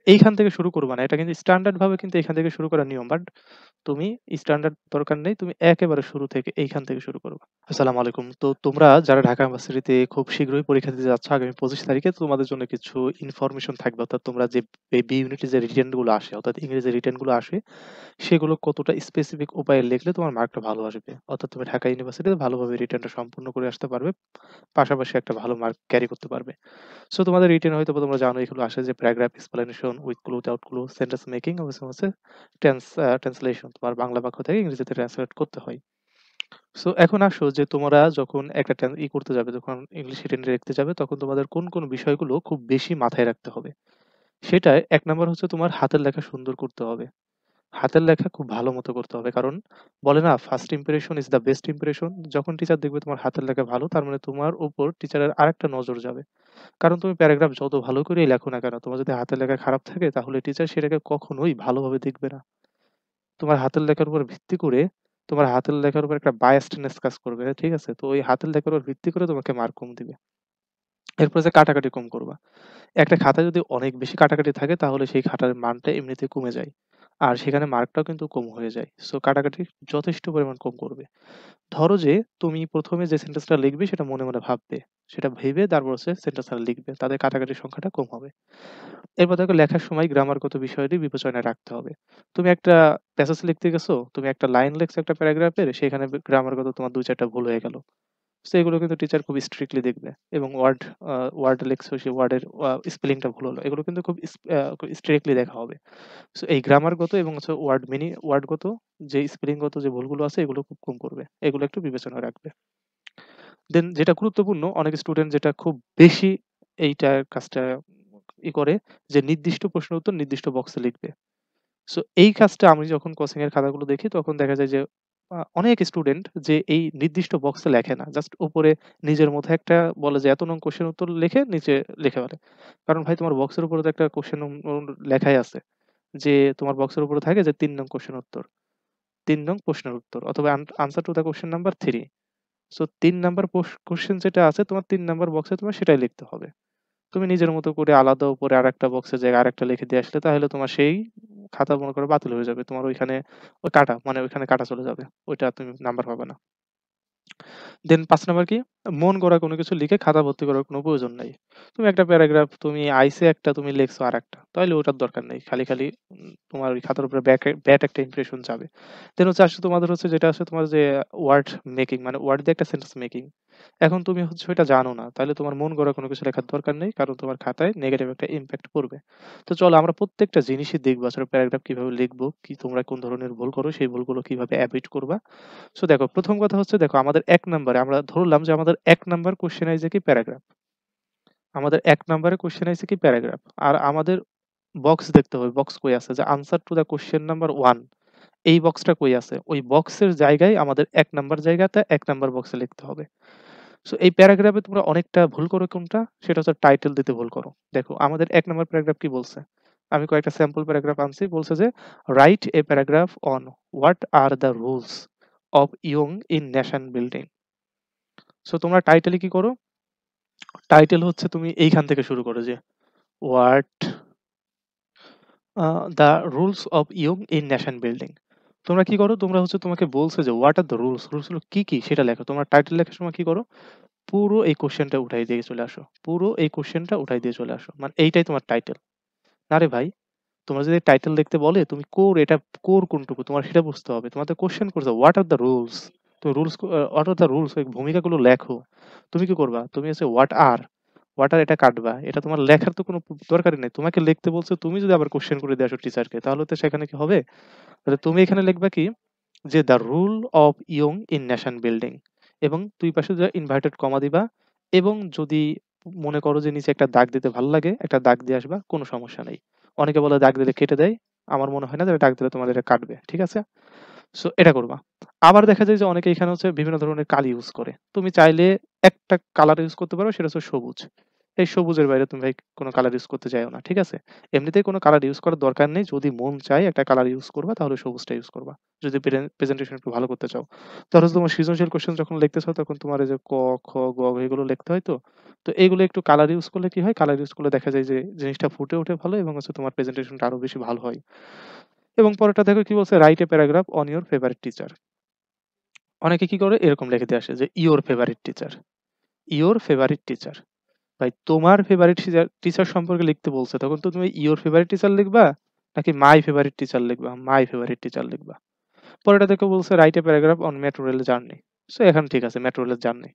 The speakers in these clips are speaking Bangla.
এইখান থেকে শুরু করবা না। এটা কিন্তু স্ট্যান্ডার্ড ভাবে কিন্তু এখান থেকে শুরু করার নিয়ম। বাট তুমি স্ট্যান্ডার্ড দরকার নেই। তুমি একেবারে শুরু থেকে এইখান থেকে শুরু করবা। আসসালামু আলাইকুম। তো তোমরা যারা ঢাকা ইউনিভার্সিটিতে খুব শীঘ্রই পরীক্ষা দিতে যাচ্ছ আগামী 25 তারিখে তোমাদের জন্য কিছু ইনফরমেশন থাকবে। অর্থাৎ তোমরা যে বি ইউনিটে যে রিটেন গুলো আসে অর্থাৎ ইংরেজি রিটেন গুলো আসে সেগুলো কতটা স্পেসিফিক উপায়ে লিখলে তোমার মার্কটা ভালো আসবে। অর্থাৎ তুমি ঢাকা ইউনিভার্সিটিতে ভালোভাবে রিটেনটা সম্পূর্ণ করে আসতে পারবে। পাশাপাশি একটা ভালো মার্ক ক্যারি করতে পারবে। সো তোমাদের রিটেন হয়তোবা তোমরা জানো এগুলো আসে যে paragraph explanation with clue without clue, sentence making এবং হচ্ছে ট্রান্সলেশন। তোমার বাংলা বাক্য থেকে ইংরেজিতে ট্রান্সলেট করতে হয়। সো এখন আসো যে তোমরা যখন একটা করতে যাবে, যখন ইংলিশ রিটেন লিখতে যাবে তখন তোমাদের কোন কোন বিষয়গুলো খুব বেশি মাথায় রাখতে হবে। সেটায় ১ নাম্বার হচ্ছে তোমার হাতের লেখা সুন্দর করতে হবে। হাতের লেখা খুব ভালো মতো করতে হবে। কারণ বলে না first impression is the best impression. যখন টিচার দেখবে তোমার হাতের লেখা ভালো তার মানে তোমার উপর টিচারের আরেকটা নজর যাবে। কারণ তুমি প্যারাগ্রাফ যত ভালো করেই লেখো না কেন, তোমার যদি হাতের লেখা খারাপ থাকে তাহলে টিচার সেটাকে কখনোই ভালোভাবে দেখবে না। তোমার হাতের লেখার উপর ভিত্তি করে তোমার হাতের লেখার উপর একটা বায়াসডনেস কাজ করবে। ঠিক আছে? তো ওই হাতের লেখার উপর ভিত্তি করে তোমাকে মার্ক কম দিবে। এরপর যে কাটাকাটি কম করবা। একটা খাতায় যদি অনেক বেশি কাটাকাটি থাকে তাহলে সেই খাতার মানটা এমনিতেই কমে যায়। আর সেখানে মার্কটাও কিন্তু কম হয়ে যায়। সো কাটাকাটি যথেষ্ট পরিমাণ কম করবে। ধরো যে তুমি ১ম এ যে সেন্টেন্সটা লিখবে সেটা মনে, মনে ভাববে। সেটা ভেবে তারপর হচ্ছে সেন্টেন্সটা লিখবে। তাতে কাটাকাটির সংখ্যাটা কম হবে। এরপর দেখো লেখার সময় গ্রামারগত বিষয়টি বিবেচনায় রাখতে হবে। তুমি একটা প্যাসেজ লিখতে গেছো, তুমি একটা লাইন লিখছো একটা প্যারাগ্রাফের, সেখানে গ্রামারগত তোমার ২-৪ টা ভুল হয়ে গেল। সো এগুলো কিন্তু টিচার খুব স্ট্রিক্টলি দেখবে এবং ওয়ার্ড লিখছো সেই ওয়ার্ডের স্পেলিংটা ভুল হলো। এগুলো কিন্তু খুব স্ট্রিক্টলি দেখা হবে। সো এই গ্রামারগত এবং হচ্ছে ওয়ার্ডগত যে স্পেলিংগত যে ভুলগুলো আছে এগুলো খুব কম করবে। এগুলো একটু বিবেচনায় রাখবে। দেন যেটা গুরুত্বপূর্ণ অনেক স্টুডেন্ট যেটা খুব বেশি এইটার কাজটা করে যে নির্দিষ্ট প্রশ্নের উত্তর নির্দিষ্ট বক্সে লিখবে। সো এই কাজটা আমি যখন কোচিং এর খাতাগুলো দেখি তখন দেখা যায় যে অনেক স্টুডেন্ট যে এই নির্দিষ্ট বক্সে লেখে না। জাস্ট উপরে নিজের মতো একটা বলে যে এত নং কোয়েশ্চেন উত্তর লিখে নিচে লিখে ফেলে। কারণ ভাই তোমার বক্সের উপরে তো একটা কোয়েশ্চেন লেখাই আছে। যে তোমার বক্সের উপরে থাকে যে ৩ নং কোয়েশ্চেন উত্তর, ৩ নং প্রশ্নের উত্তর অথবা answer to the question number ৩। So ৩ number question যেটা আছে তোমার ৩ নাম্বার বক্সে তোমার সেটাই লিখতে হবে। তুমি নিজের মতো করে আলাদা উপরে আরেকটা বক্সের জায়গায় আরেকটা লিখে দিয়ে আসলে তাহলে তোমার সেই খাতা মনে করো বাতিল হয়ে যাবে। তোমার ওইখানে ওই কাটা মানে ওইখানে কাটা চলে যাবে। ওইটা তুমি নাম্বার পাবে না। দেন ৫ নাম্বার কি? মন গড়া কোনো কিছু লিখে খাতা ভর্তি করার কোনো প্রয়োজন নাই। তুমি একটা প্যারাগ্রাফ তুমি আইসে একটা তুমি লিখছো আরেকটা। তাইলে ওটার দরকার নেই। খালি তোমার ওই খাতার উপরে ব্যাড একটা ইমপ্রেশন যাবে। দেন হচ্ছে আসলে তোমাদের হচ্ছে যেটা আছে তোমার যে ওয়ার্ড মেকিং মানে ওয়ার্ড দিয়ে একটা সেন্টেন্স মেকিং। এখন তুমি হচ্ছে ওইটা জানো না। তাহলে তোমার মন গড়া কোনো কিছু লেখার দরকার নেই। কারণ তোমার খাতায় নেগেটিভ একটা ইমপ্যাক্ট পড়বে। তো চলো আমরা প্রত্যেকটা জিনিসই দেখবো আসলে প্যারাগ্রাফ কিভাবে লিখবো, কি তোমরা কোন ধরনের ভুল করো সেই ভুলগুলো কিভাবে এভয়েড করবা। সো দেখো ১ম কথা হচ্ছে দেখো আমাদের ১ নাম্বারে আমরা ধরলাম যে আমাদের ১ নাম্বার কোয়েশ্চেন আইছে কি প্যারাগ্রাফ। আমাদের ১ নাম্বারে কোয়েশ্চেন আইছে কি প্যারাগ্রাফ। আর আমাদের বক্স দেখতে হবে বক্স কই আছে যে answer to the question number 1 এই বক্সটা কই আছে? ওই বক্সের জায়গায় আমাদের ১ নাম্বার জায়গাতে ১ নাম্বার বক্সে লিখতে হবে। সো এই প্যারাগ্রাফে তোমরা অনেকটা ভুল করো কোনটা? সেটা হচ্ছে টাইটেল দিতে ভুল করো। দেখো আমাদের ১ নাম্বার প্যারাগ্রাফ কি বলছে? আমি কয়েকটা স্যাম্পল প্যারাগ্রাফ আনছি। বলছে যে write a paragraph on what are the rules of young in nation building. So তোমরা টাইটেলে কি করো? টাইটেল হচ্ছে তুমি এইখান থেকে শুরু করো যে what the rules of young in nation building. তোমরা কি করো? তোমরা হচ্ছে তোমাকে বলছে যে what are the rules, rules গুলো কি, কি সেটা লেখো। তোমরা টাইটেল লেখার সময় কি করো? পুরো এই কোয়েশ্চেনটা উঠাই দিয়ে চলে আসো। পুরো এই কোয়েশ্চেনটা উঠাই দিয়ে চলে আসো। মানে এইটাই তোমার টাইটেল। না রে ভাই, তোমরা যদি টাইটেল লিখতে বলে তুমি কোর কোনটুকু তোমার সেটা বুঝতে হবে। তোমাদের কোয়েশ্চেন করছে হোয়াট আর দ্য রুলস। তুমি হোয়াট আর দ্য রুলস ওই ভূমিকাগুলো লেখো। তুমি কি করবা? তুমি হচ্ছে হোয়াট আর এটা কাটবা। এটা তোমার লেখার তো কোনো দরকারই নাই। তোমাকে লিখতে বলছে তুমি যদি আবার কোয়েশ্চেন করে দিয়ে আসো টিচারকে তাহলে তো সেখানে কি হবে? তাহলে তুমি এখানে লিখবা কি? যে the rule of young in nation building এবং দুই পাশে যে ইনভার্টেড কমা দিবা এবং যদি মনে করো যে নিচে একটা দাগ দিতে ভালো লাগে একটা দাগ দিয়ে আসবা কোনো সমস্যা নেই। অনেকে বলে দাগ দিলে কেটে দেয়। আমার মনে হয় না যে দাগ দিলে তোমাদের এটা কাটবে। ঠিক আছে? সো এটা করবা। আবার দেখা যায় যে অনেকে এখানে হচ্ছে বিভিন্ন ধরনের কালি ইউজ করে। তুমি চাইলে একটা কালার ইউজ করতে পারো সেটা হচ্ছে সবুজ। এই সবুজের বাইরে তুমি ভাই কোনো কালার ইউজ করতে যাইও না। ঠিক আছে? এমনিতেই কোনো কালার ইউজ করার দরকার নেই। যদি মন চায় একটা কালার ইউজ করবা তাহলে সবুজটা ইউজ করবা। যদি প্রেজেন্টেশন একটু ভালো করতে চাও। ধরো যে তোমার সৃজনশীল কোয়েশ্চেন যখন লিখতেছো তখন তোমার এই যে ক, খ, গ এগুলো লিখতে হয় তো। তো এগুলো একটু কালার ইউজ করলে কি হয়? কালার ইউজ করলে দেখা যায় যে জিনিসটা ফুটে ওঠে ভালো এবং হচ্ছে তোমার প্রেজেন্টেশনটা আরো বেশি ভালো হয়। এবং পরেরটা দেখো কি বলছে? Write a paragraph on your favourite teacher. অনেকে কি করে? এরকম লিখে দিয়ে আসে যে your favourite teacher, your favourite teacher. ভাই তোমার ফেভারিট টিচার সম্পর্কে লিখতে বলছে তখন তো তুমি ইওর ফেভারিট টিচার লিখবা নাকি মাই ফেভারিট টিচার লিখবা? মাই ফেভারিট টিচার লিখবা। পরেরটা দেখো বলছে write a paragraph on metro rail journey. So এখানে ঠিক আছে, metro rail journey,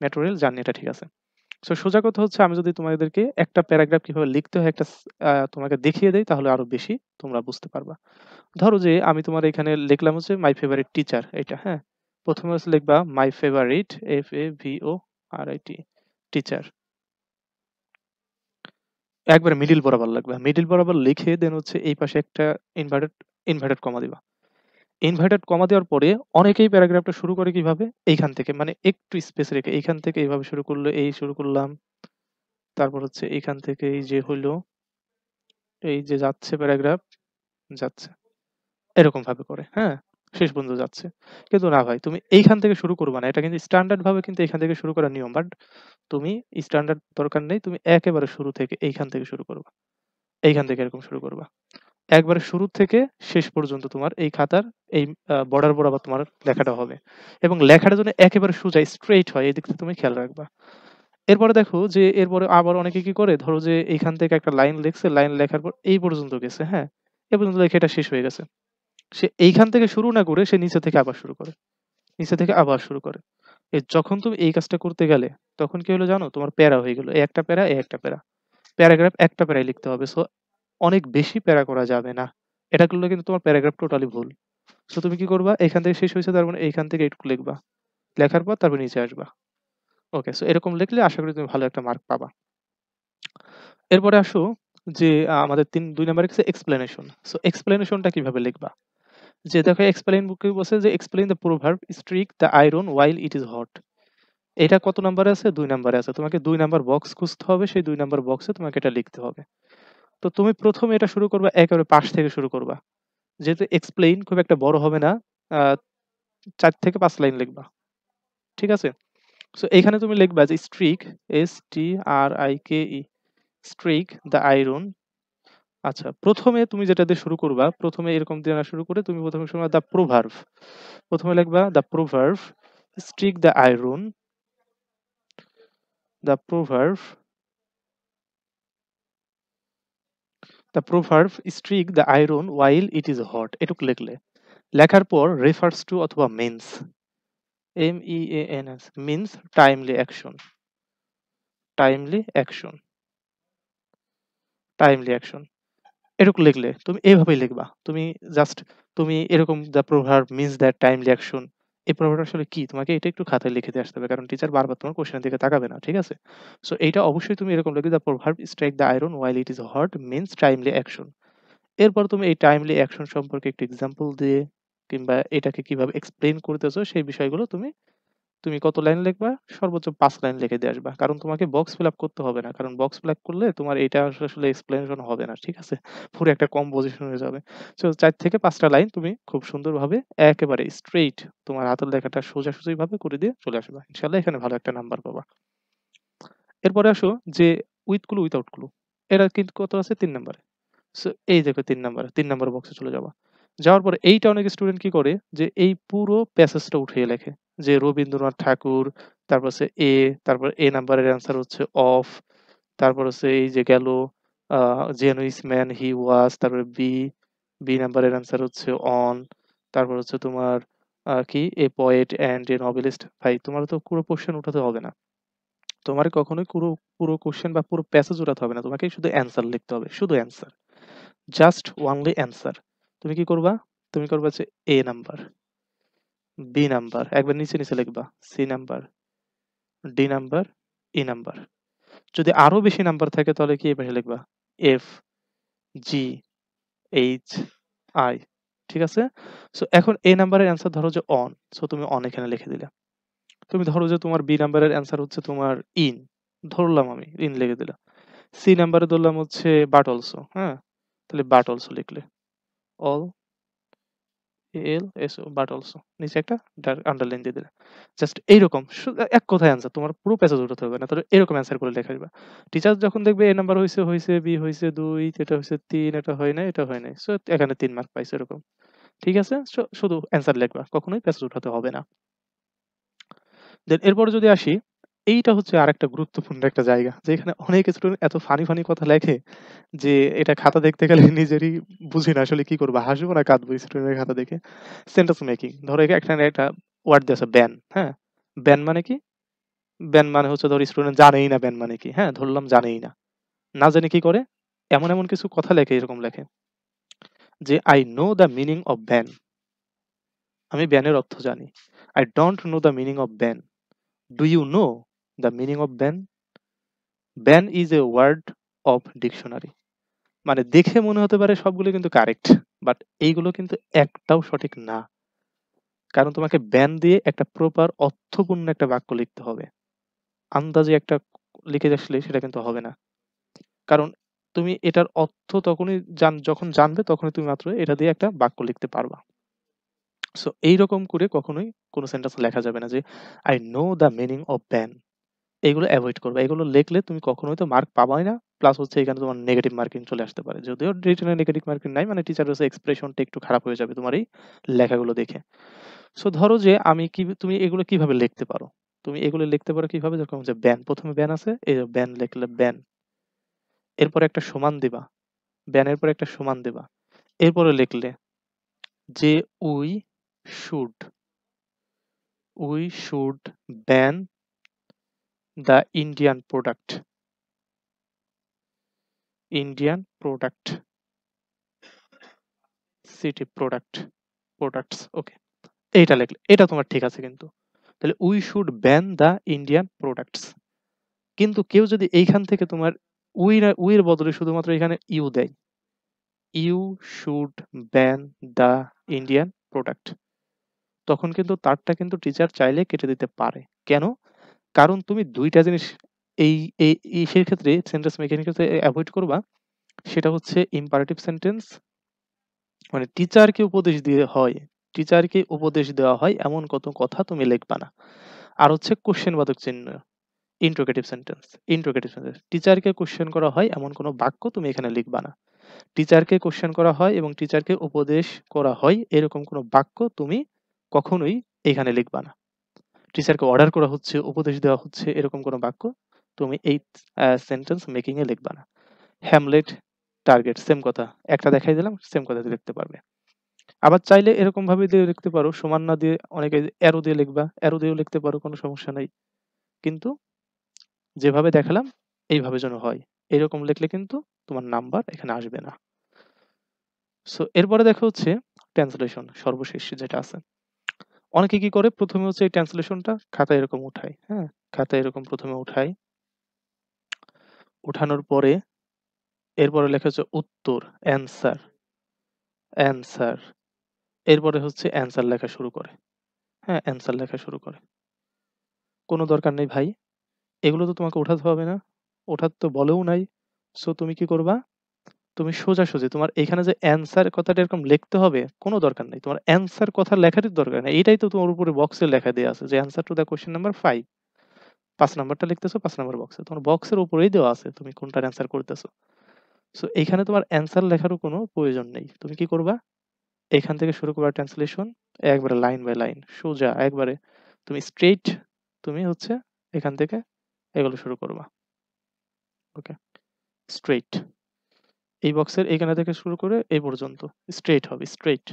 metro rail journey এটা ঠিক আছে। সো সোজা কথা হচ্ছে আমি যদি তোমাদেরকে একটা প্যারাগ্রাফ কিভাবে লিখতে হয় একটা তোমাকে দেখিয়ে দেই তাহলে আরো বেশি তোমরা বুঝতে পারবা। ধরো যে আমি তোমার এখানে লিখলাম হচ্ছে মাই ফেভারিট টিচার এটা, হ্যাঁ? প্রথমে হচ্ছে লিখবা মাই ফেভারিট FAVORIT টিচার। একবারে মিডল বরাবর লাগবে। মিডল বরাবর লিখে দেন হচ্ছে এই পাশে একটা ইনভার্টেড ইনভার্টেড কমা দিবা। ইনভার্টেড কমা দেওয়ার পরে অনেকেই প্যারাগ্রাফটা শুরু করে কিভাবে? এইখান থেকে মানে একটু স্পেস রেখে এইখান থেকে এইভাবে শুরু করলো, এই শুরু করলাম। তারপর হচ্ছে এইখান থেকে এই যে হইলো, এই যে যাচ্ছে প্যারাগ্রাফ যাচ্ছে। এরকম ভাবে করে, হ্যাঁ? শেষ পর্যন্ত যাচ্ছে। কিন্তু না ভাই তুমি এইখান থেকে শুরু করবা না। এটা কিন্তু স্ট্যান্ডার্ড ভাবে কিন্তু এখান থেকে শুরু করার নিয়ম। বাট তুমি স্ট্যান্ডার্ড দরকার নেই। তুমি একেবারে শুরু থেকে এইখান থেকে শুরু করবা। এইখান থেকে এরকম শুরু করবা। একবারে শুরু থেকে শেষ পর্যন্ত তোমার এই খাতার এই বর্ডার বরাবর তোমার লেখাটা হবে। এবং লেখাটা যেন একেবারে সোজা স্ট্রেইট হয় এদিক থেকে তুমি খেয়াল রাখবা। এরপরে দেখো যে এরপরে আবার অনেকে কি করে? ধরো যে এইখান থেকে একটা লাইন লিখছে, লাইন লেখার পর এই পর্যন্ত গেছে, হ্যাঁ? এ পর্যন্ত লেখা এটা শেষ হয়ে গেছে। সে এইখান থেকে শুরু না করে সে নিচে থেকে আবার শুরু করে। নিচে থেকে আবার শুরু করে। যখন তুমি এই কাজটা করতে গেলে তখন কি হলো জানো? তোমার প্যারা হয়ে গেল। এই একটা প্যারা, এই একটা প্যারা। প্যারাগ্রাফ একটা প্যারাই লিখতে হবে। সো অনেক বেশি প্যারা করা যাবে না। এটা করলে কিন্তু তোমার প্যারাগ্রাফ টোটালি ভুল। সো তুমি কি করবা? এখান থেকে শেষ হয়েছে তার মানে এইখান থেকে একটু লিখবা। লেখার পর তারপর নিচে আসবা। ওকে, সো এরকম লিখলে আশা করি তুমি ভালো একটা মার্ক পাবা। এরপরে আসো যে আমাদের ২ নাম্বারে হচ্ছে এক্সপ্লেনেশন। সো এক্সপ্লেনেশনটা কিভাবে লিখবা? যে দেখো এক্সপ্লেইন বুকে বলছে যে explain the proverb strike the iron while it is hot। এটা কত নাম্বারে আছে? ২ নাম্বারে আছে। তোমাকে ২ নাম্বার বক্স খুঁজতে হবে। সেই ২ নাম্বার বক্সে তোমাকে এটা লিখতে হবে। তো তুমি ১ম এ এটা শুরু করবা একেবারে পাশ থেকে শুরু করবা। যেহেতু এক্সপ্লেইন খুব একটা বড় হবে না। আ ৪ থেকে ৫ লাইন লিখবা। ঠিক আছে? সো এখানে তুমি লিখবা যে strike STRIKE strike the iron. আচ্ছা, ১ম এ তুমি যেটা দিয়ে শুরু করবা, ১ম এ এরকম দিয়ে না শুরু করে তুমি ১ম এ শুরু দ্য প্রোভার্ব। ১ম এ লিখবা the proverb strike the iron, the proverb, the proverb strike the iron while it is hot এটুক লিখলে। লেখার পর রেফার্স টু অথবা means MEANS means timely action, timely action, timely action. এটুকু লিখলে তুমি এভাবেই লিখবা। তুমি জাস্ট তুমি এরকম the proverb means that timely action. এই প্রোভার্বটা আসলে কি? তোমাকে এটা একটু খাতায় লিখে দিয়ে আসতে হবে। কারণ টিচার বারবার তোমার কোয়েশ্চেনের দিকে তাকাবে না। ঠিক আছে? সো এইটা অবশ্যই তুমি এরকম লিখবে the proverb strike the iron while it is hot means timely action. এরপর তুমি এই টাইমলি অ্যাকশন সম্পর্কে একটু এক্সাম্পল দিয়ে কিংবা এটাকে কিভাবে এক্সপ্লেইন করতেছো সেই বিষয়গুলো তুমি তুমি কত লাইন লিখবা? সর্বোচ্চ ৫ লাইন লিখে দিয়ে আসবা। কারণ তোমাকে বক্স ফিল আপ করতে হবে না। কারণ বক্স ফিল আপ করলে তোমার এইটা আসলে এক্সপ্লেনেশন হবে না। ঠিক আছে? পুরো একটা কম্পোজিশন হয়ে যাবে। সো ৪ থেকে ৫ টা লাইন তুমি খুব সুন্দরভাবে একেবারে স্ট্রেইট তোমার হাতের লেখাটা সোজাসুজিভাবে করে দিয়ে চলে আসবা। ইনশাআল্লাহ এখানে ভালো একটা নাম্বার পাবা। এরপরে আসো যে উইথ ক্লু, উইথআউট ক্লু। এরা কিন্তু কত আছে? ৩ নাম্বারে। সো এই দেখো ৩ নাম্বারে, ৩ নাম্বার বক্সে চলে যাবা। যাওয়ার পরে এইটা অনেক স্টুডেন্ট কি করে যে এই পুরো প্যাসেজটা উঠিয়ে লেখে। যে রবীন্দ্রনাথ ঠাকুর, তারপর হচ্ছে তারপর নাম্বারের অ্যান্সার হচ্ছে অফ, তারপর হচ্ছে এই যে গেল আ জেনুইস ম্যান হি ওয়াজ, তারপরে নাম্বারের অ্যান্সার হচ্ছে অন, তারপর হচ্ছে তোমার কি a poet and a novelist. ভাই তোমার তো পুরো কোয়েশ্চেন উঠাতে হবে না। তোমার কখনোই পুরো কোয়েশ্চেন বা পুরো প্যাসেজ উঠাতে হবে না। তোমাকে শুধু অ্যান্সার লিখতে হবে। শুধু অ্যান্সার। Just only answer. তুমি কি করবা? তুমি করবা হচ্ছে নাম্বার, নাম্বার, একবার নিচে লিখবা, নাম্বার, নাম্বার, নাম্বার। যদি আরো বেশি নাম্বার থাকে তাহলে কি এই পাশে লিখবা? F, G, H, I. ঠিক আছে? সো এখন নাম্বারের অ্যান্সার ধরো যে অন। সো তুমি অন এখানে লিখে দিলা। তুমি ধরো যে তোমার নাম্বারের অ্যান্সার হচ্ছে তোমার ইন। ধরলাম আমি, ইন লিখে দিলাম। সি নাম্বারে ধরলাম হচ্ছে বাট অলসো, হ্যাঁ? তাহলে বাট অলসো লিখলে। All L S O but also. নিচে একটা আন্ডারলাইন দিয়ে দিলে। জাস্ট এইরকম এক কথায় অ্যান্সার। তোমার পুরো প্যাসেজ উঠাতে হবে না। তাহলে এরকম অ্যান্সার করে লেখা দিবা। টিচার যখন দেখবে এ নাম্বার হইছে, হইছে, বি হইছে ২, এটা হইছে ৩, এটা হয় নাই, এটা হয় নাই। সো এখানে ৩ মার্ক পাইছো এরকম। ঠিক আছে? শুধু অ্যান্সার লিখবা। কখনোই প্যাসেজ উঠাতে হবে না। দেন এরপরে যদি আসি, এইটা হচ্ছে আরেকটা গুরুত্বপূর্ণ একটা জায়গা। যেখানে অনেক স্টুডেন্ট এত ফানি কথা লেখে যে এটা খাতা দেখতে গেলে নিজেরই বুঝি না আসলে কি করব। হাসবো না কাঁদবো স্টুডেন্টের খাতা দেখে। Sentence making. ধরো এখানে একটা ওয়ার্ড দেয়া আছে ব্যান, হ্যাঁ? ব্যান মানে কি? ব্যান মানে হচ্ছে ধরো স্টুডেন্ট জানেই না ব্যান মানে কি, হ্যাঁ? ধরলাম জানেই না। না জেনে কি করে? এমন কিছু কথা লেখে, এরকম লেখে যে, "I know the meaning of ban" আমি ব্যানের অর্থ জানি। "I don't know the meaning of ban. Do you know the meaning of ban? Ban is a word of dictionary." মানে দেখে মনে হতে পারে সবগুলো কিন্তু কারেক্ট। বাট এইগুলো কিন্তু একটাও সঠিক না। কারণ তোমাকে ব্যান দিয়ে একটা প্রপার অর্থপূর্ণ একটা বাক্য লিখতে হবে। আন্দাজে একটা লিখে আসলে সেটা কিন্তু হবে না। কারণ তুমি এটার অর্থ তখনই যখন জানবে তখনই তুমি মাত্র এটা দিয়ে একটা বাক্য লিখতে পারবা। সো এইরকম করে কখনোই কোন সেন্টেন্স লেখা যাবে না যে, "I know the meaning of ban." এগুলো এভয়েড করবা। এগুলো লিখলে তুমি কখনোই তো মার্ক পাবাই না। প্লাস হচ্ছে এখানে তোমার নেগেটিভ মার্কিং চলে আসতে পারে। যদিও রিটেন এ নেগেটিভ মার্কিং নাই, মানে টিচার হচ্ছে এক্সপ্রেশনটা একটু খারাপ হয়ে যাবে তোমার এই লেখাগুলো দেখে। সো ধরো যে তুমি এগুলো কিভাবে লিখতে পারো? তুমি এগুলো লিখতে পারো কিভাবে? যেরকম যে ব্যান, ১ম এ ব্যান আছে, এই যে ব্যান লিখলে ব্যান। এরপরে একটা সমান দিবা। ব্যানের পরে একটা সমান দিবা। এরপরে লিখলে যে we should, we should ban the Indian product, Indian product, city product, products okay. এইটা লিখলে। এটা তোমার ঠিক আছে কিন্তু। তাহলে we should ban the Indian products. কিন্তু কেউ যদি এইখান থেকে তোমার উই এর বদলে শুধুমাত্র এখানে ইউ দেয়। You should ban the Indian product. তখন কিন্তু তারটা কিন্তু টিচার চাইলে কেটে দিতে পারে। কেন? কারণ তুমি ২ টা জিনিস এই এই ইসের ক্ষেত্রে সেন্টেন্স মেকিং এর ক্ষেত্রে এভয়েড করবা। সেটা হচ্ছে ইম্পারেটিভ সেন্টেন্স, মানে টিচারকে উপদেশ দেওয়া হয় এমন কত কথা তুমি লিখবা না। আর হচ্ছে কোয়েশ্চেন বাচক চিহ্ন, ইন্টারোগেটিভ সেন্টেন্স। টিচারকে কোয়েশ্চেন করা হয় এমন কোন বাক্য তুমি এখানে লিখবা না। টিচারকে কোয়েশ্চেন করা হয় এবং টিচারকে উপদেশ করা হয় এরকম কোন বাক্য তুমি কখনোই এখানে লিখবা না। টিচারকে অর্ডার করা হচ্ছে, উপদেশ দেওয়া হচ্ছে এরকম কোন বাক্য তুমি এই সেন্টেন্স মেকিং এ লিখবা না। হ্যামলেট, টার্গেট সেম কথা। একটা দেখাই দিলাম, সেম কথা দিয়ে লিখতে পারবে। আবার চাইলে এরকম ভাবে দিয়ে লিখতে পারো, সমান না দিয়ে অনেকে অ্যারো দিয়ে লিখবা, অ্যারো দিয়েও লিখতে পারো, কোনো সমস্যা নাই। কিন্তু যেভাবে দেখালাম এইভাবে যেন হয়। এরকম লিখলে কিন্তু তোমার নাম্বার এখানে আসবে না। সো এরপরে দেখা হচ্ছে ট্রান্সলেশন, সর্বশেষ যেটা আছে। অনেকে কি করে, ১ম এ হচ্ছে এই ট্রান্সলেশনটা খাতায় এরকম উঠায়, হ্যাঁ? খাতায় এরকম ১ম এ উঠায়। উঠানোর পরে এরপরে লেখা হচ্ছে উত্তর, অ্যান্সার, অ্যান্সার। এরপরে হচ্ছে অ্যান্সার লেখা শুরু করে। হ্যাঁ? অ্যান্সার লেখা শুরু করে। কোনো দরকার নেই ভাই। এগুলো তো তোমাকে উঠাতে হবে না। ওঠাতে তো বলেও নাই। সো তুমি কি করবা? তুমি সোজাসুজি তোমার এখানে যে অ্যান্সার কথাটা এরকম লিখতে হবে, কোনো দরকার নাই। তোমার অ্যান্সার কথা লেখারই দরকার নাই। এটাই তো তোমার উপরে বক্সে লেখা দেয়া আছে যে answer to the question number ৫। ৫ নাম্বারটা লিখতেছো ৫ নাম্বার বক্সে। তোমার বক্সের উপরেই দেওয়া আছে তুমি কোনটার অ্যান্সার করতেছো। সো এইখানে তোমার অ্যান্সার লেখারও কোনো প্রয়োজন নেই। তুমি কি করবা? এখান থেকে শুরু করবা ট্রান্সলেশন, একবারে লাইন বাই লাইন সোজা একবারে তুমি স্ট্রেইট তুমি হচ্ছে এখান থেকে এগুলো শুরু করবা। ওকে? স্ট্রেইট। এই বক্সের এখানে থেকে শুরু করে এই পর্যন্ত স্ট্রেইট হবে, স্ট্রেইট।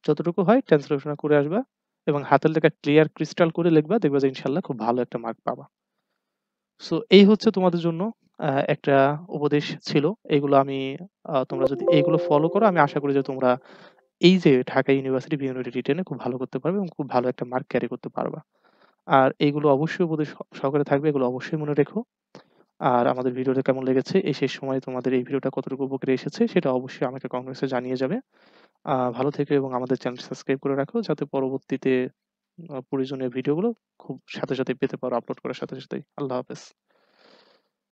যতটুকু হয় ট্রান্সলেশন করে আসবা এবং হাতের লেখা ক্লিয়ার ক্রিস্টাল করে লিখবা, দেখবা যে ইনশাআল্লাহ খুব ভালো একটা মার্ক পাবা। সো এই হচ্ছে তোমাদের জন্য একটা উপদেশ ছিল। এগুলো আমি তোমরা যদি এইগুলো ফলো করো, আমি আশা করি যে তোমরা এই যে ঢাকা ইউনিভার্সিটি বিএনএটি রিটেনে খুব ভালো করতে পারবে এবং খুব ভালো একটা মার্ক ক্যারি করতে পারবা। আর এইগুলো অবশ্যই উপদেশ সহকারে থাকবে, এগুলো অবশ্যই মনে রেখো। আর আমাদের ভিডিওটা কেমন লেগেছে, এই শেষ সময়ে তোমাদের এই ভিডিওটা কতটুকু উপকারে এসেছে সেটা অবশ্যই আমাকে কমেন্টসে জানিয়ে যাবে। ভালো থেকো এবং আমাদের চ্যানেলটি সাবস্ক্রাইব করে রাখো যাতে পরবর্তীতে প্রয়োজনীয় ভিডিওগুলো খুব সাথে পেতে পারো আপলোড করার সাথে সাথেই। আল্লাহ হাফেজ।